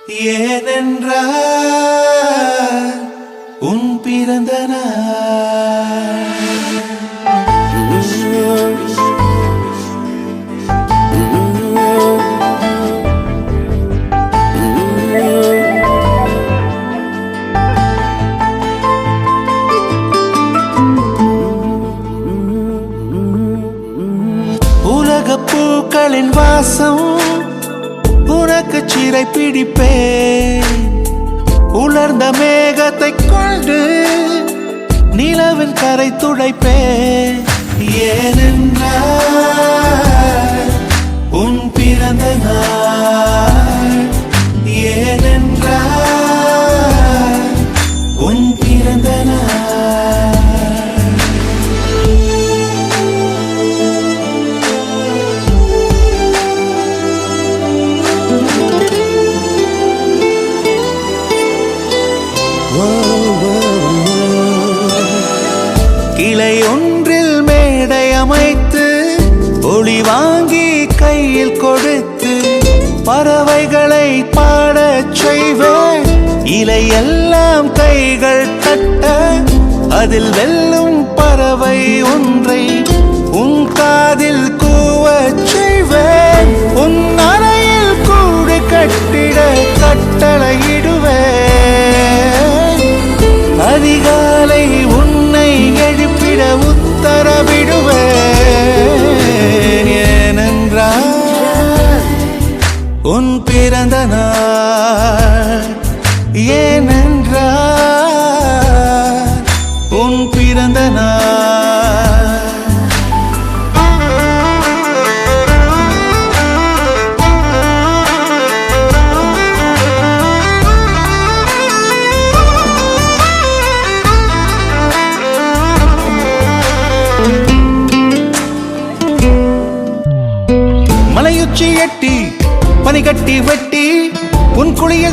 ஏனென்றால் உன் பிறந்த நாள். உலகப் பூக்களின் வாசம் உனக்கு சிறை பிடிப்பேன். உலர்ந்த மேகத்தை கொண்டு நிலவின் கரை துடைப்பேன். ஏனென்றால் உன் பிறந்த நாள். ஏனென்றால் உன் பிறந்த நாள். கிளை ஒன்றில் மேடை அமைத்து ஒளி வாங்கி கையில் கொடுத்து பறவைகளை பாடச் செய்வேன். இலையெல்லாம் கைகள் தட்ட அதில் வெல்லும் பறவை ஒன்றை உன் காதில் கூவச் செய்வேன். உன் அறையில் கூடு கட்டிட கட்டளையிடுவேன். அதிகாலை உன்னை எழுப்பிட உத்தரவிடுவேன். ஏனென்றால் உன் பிறந்த நாள். ஏனென்றால் உன் பிறந்த நாள். மலையுச்சி எட்டி பனிகட்டி வெட்டி உன் குளியல்